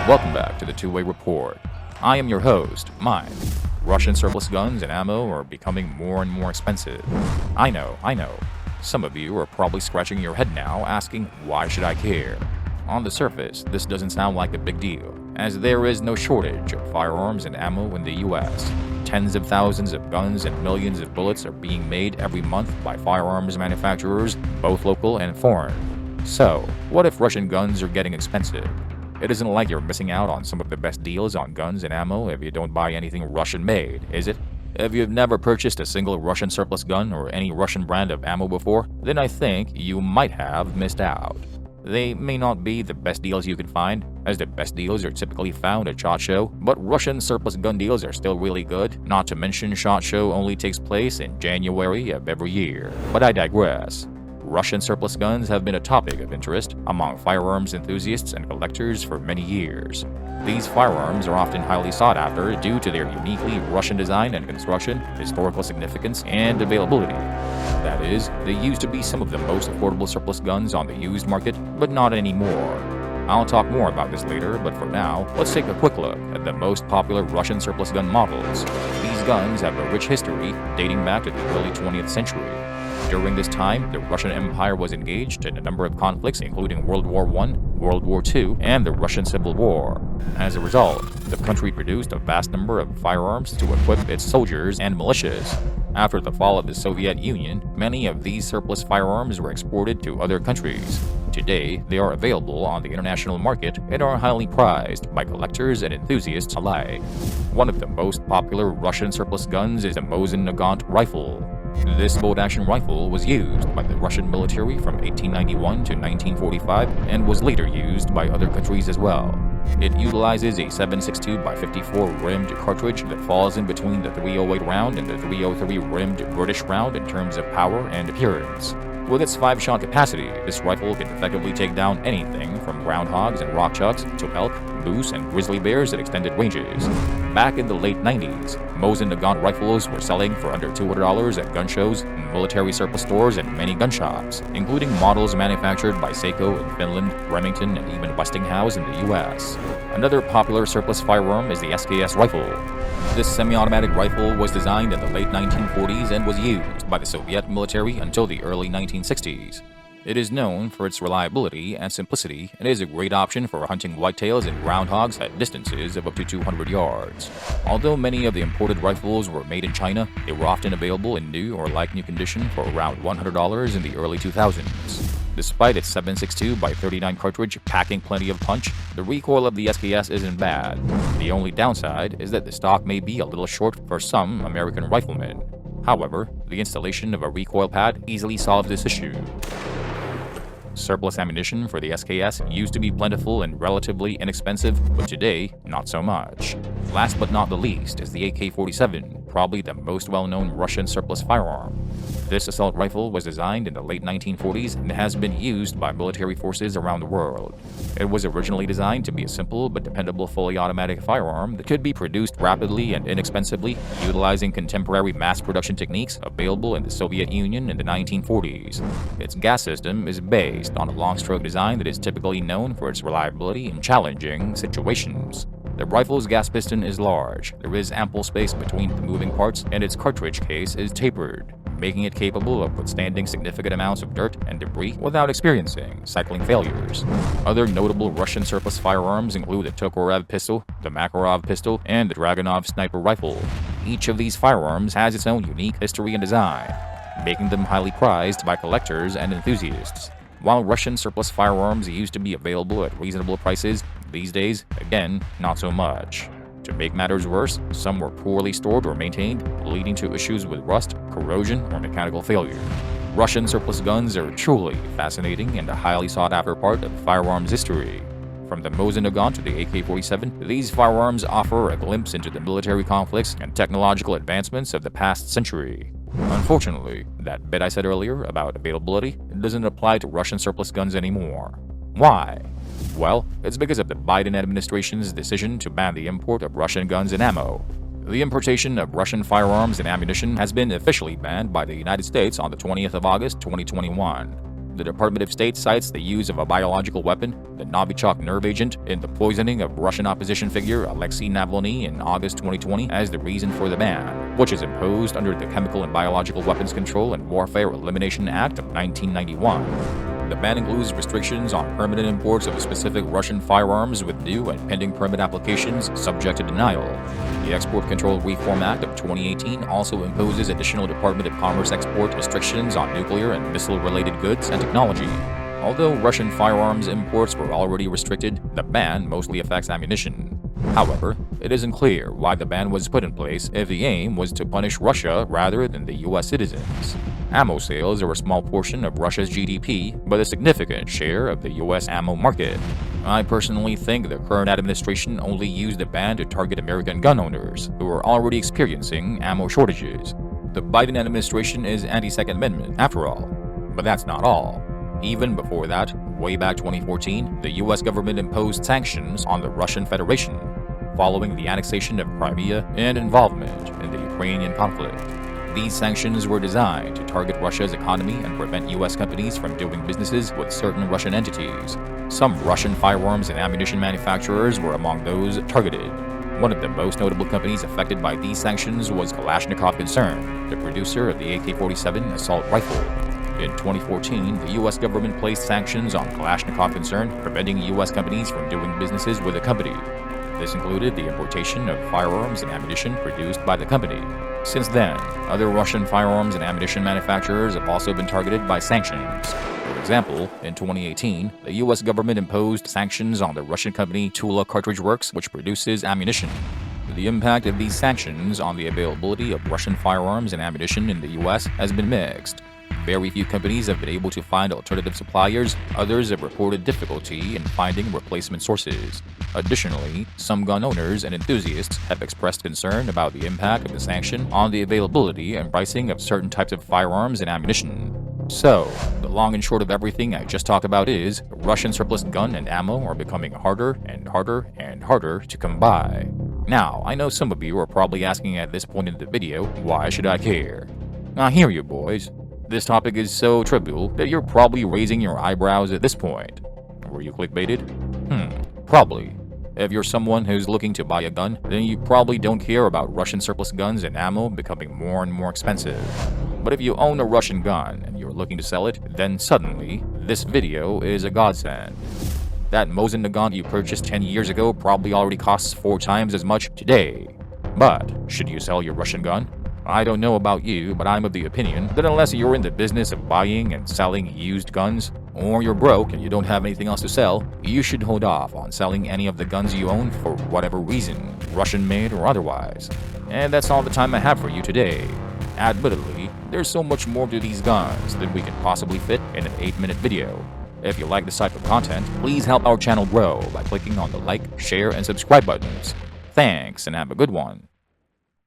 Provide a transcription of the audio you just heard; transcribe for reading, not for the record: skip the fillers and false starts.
Welcome back to the Two-Way Report. I am your host, Mike. Russian surplus guns and ammo are becoming more and more expensive. I know. Some of you are probably scratching your head now, asking, why should I care? On the surface, this doesn't sound like a big deal, as there is no shortage of firearms and ammo in the US. Tens of thousands of guns and millions of bullets are being made every month by firearms manufacturers, both local and foreign. So, what if Russian guns are getting expensive? It isn't like you're missing out on some of the best deals on guns and ammo if you don't buy anything Russian-made, is it? If you've never purchased a single Russian surplus gun or any Russian brand of ammo before, then I think you might have missed out. They may not be the best deals you can find, as the best deals are typically found at SHOT Show, but Russian surplus gun deals are still really good, not to mention SHOT Show only takes place in January of every year. But I digress. Russian surplus guns have been a topic of interest among firearms enthusiasts and collectors for many years. These firearms are often highly sought after due to their uniquely Russian design and construction, historical significance, and availability. That is, they used to be some of the most affordable surplus guns on the used market, but not anymore. I'll talk more about this later, but for now, let's take a quick look at the most popular Russian surplus gun models. These guns have a rich history dating back to the early 20th century. During this time, the Russian Empire was engaged in a number of conflicts including World War I, World War II, and the Russian Civil War. As a result, the country produced a vast number of firearms to equip its soldiers and militias. After the fall of the Soviet Union, many of these surplus firearms were exported to other countries. Today, they are available on the international market and are highly prized by collectors and enthusiasts alike. One of the most popular Russian surplus guns is the Mosin-Nagant rifle. This bolt-action rifle was used by the Russian military from 1891 to 1945 and was later used by other countries as well. It utilizes a 7.62x54 rimmed cartridge that falls in between the .308 round and the .303 rimmed British round in terms of power and appearance. With its 5-shot capacity, this rifle can effectively take down anything from groundhogs and rock chucks to elk, moose, and grizzly bears at extended ranges. Back in the late 90s, Mosin-Nagant rifles were selling for under $200 at gun shows, military surplus stores, and many gun shops, including models manufactured by Seiko in Finland, Remington, and even Westinghouse in the US. Another popular surplus firearm is the SKS rifle. This semi-automatic rifle was designed in the late 1940s and was used by the Soviet military until the early 1960s. It is known for its reliability and simplicity and is a great option for hunting whitetails and groundhogs at distances of up to 200 yards. Although many of the imported rifles were made in China, they were often available in new or like-new condition for around $100 in the early 2000s. Despite its 7.62x39 cartridge packing plenty of punch, the recoil of the SKS isn't bad. The only downside is that the stock may be a little short for some American riflemen. However, the installation of a recoil pad easily solves this issue. Surplus ammunition for the SKS used to be plentiful and relatively inexpensive, but today, not so much. Last but not the least is the AK-47, probably the most well-known Russian surplus firearm. This assault rifle was designed in the late 1940s and has been used by military forces around the world. It was originally designed to be a simple but dependable fully automatic firearm that could be produced rapidly and inexpensively, utilizing contemporary mass production techniques available in the Soviet Union in the 1940s. Its gas system is based on a long-stroke design that is typically known for its reliability in challenging situations. The rifle's gas piston is large, there is ample space between the moving parts, and its cartridge case is tapered, making it capable of withstanding significant amounts of dirt and debris without experiencing cycling failures. Other notable Russian surplus firearms include the Tokarev pistol, the Makarov pistol, and the Dragunov sniper rifle. Each of these firearms has its own unique history and design, making them highly prized by collectors and enthusiasts. While Russian surplus firearms used to be available at reasonable prices, these days, again, not so much. To make matters worse, some were poorly stored or maintained, leading to issues with rust, corrosion, or mechanical failure. Russian surplus guns are truly fascinating and a highly sought-after part of firearms history. From the Mosin-Nagant to the AK-47, these firearms offer a glimpse into the military conflicts and technological advancements of the past century. Unfortunately, that bit I said earlier about availability doesn't apply to Russian surplus guns anymore. Why? Well, it's because of the Biden administration's decision to ban the import of Russian guns and ammo. The importation of Russian firearms and ammunition has been officially banned by the United States on the 20th of August, 2021. The Department of State cites the use of a biological weapon, the Novichok nerve agent, in the poisoning of Russian opposition figure Alexei Navalny in August 2020 as the reason for the ban, which is imposed under the Chemical and Biological Weapons Control and Warfare Elimination Act of 1991. The ban includes restrictions on permanent imports of specific Russian firearms with new and pending permit applications subject to denial. The Export Control Reform Act of 2018 also imposes additional Department of Commerce export restrictions on nuclear and missile-related goods and technology. Although Russian firearms imports were already restricted, the ban mostly affects ammunition. However, it isn't clear why the ban was put in place if the aim was to punish Russia rather than the U.S. citizens. Ammo sales are a small portion of Russia's GDP, but a significant share of the U.S. ammo market. I personally think the current administration only used the ban to target American gun owners, who are already experiencing ammo shortages. The Biden administration is anti-Second Amendment, after all. But that's not all. Even before that, way back 2014, the U.S. government imposed sanctions on the Russian Federation, following the annexation of Crimea and involvement in the Ukrainian conflict. These sanctions were designed to target Russia's economy and prevent U.S. companies from doing businesses with certain Russian entities. Some Russian firearms and ammunition manufacturers were among those targeted. One of the most notable companies affected by these sanctions was Kalashnikov Concern, the producer of the AK-47 assault rifle. In 2014, the U.S. government placed sanctions on Kalashnikov Concern, preventing U.S. companies from doing businesses with the company. This included the importation of firearms and ammunition produced by the company. Since then, other Russian firearms and ammunition manufacturers have also been targeted by sanctions. For example, in 2018, the U.S. government imposed sanctions on the Russian company Tula Cartridge Works, which produces ammunition. The impact of these sanctions on the availability of Russian firearms and ammunition in the U.S. has been mixed. Very few companies have been able to find alternative suppliers. Others have reported difficulty in finding replacement sources. Additionally, some gun owners and enthusiasts have expressed concern about the impact of the sanction on the availability and pricing of certain types of firearms and ammunition. So, the long and short of everything I just talked about is, Russian surplus gun and ammo are becoming harder and harder and harder to come by. Now, I know some of you are probably asking at this point in the video, why should I care? I hear you, boys. This topic is so trivial that you're probably raising your eyebrows at this point. Were you clickbaited? Probably. If you're someone who's looking to buy a gun, then you probably don't care about Russian surplus guns and ammo becoming more and more expensive. But if you own a Russian gun and you're looking to sell it, then suddenly, this video is a godsend. That Mosin Nagant you purchased 10 years ago probably already costs 4 times as much today. But, should you sell your Russian gun? I don't know about you, but I'm of the opinion that unless you're in the business of buying and selling used guns, or you're broke and you don't have anything else to sell, you should hold off on selling any of the guns you own for whatever reason, Russian-made or otherwise. And that's all the time I have for you today. Admittedly, there's so much more to these guns than we can possibly fit in an 8-minute video. If you like this type of content, please help our channel grow by clicking on the like, share, and subscribe buttons. Thanks, and have a good one.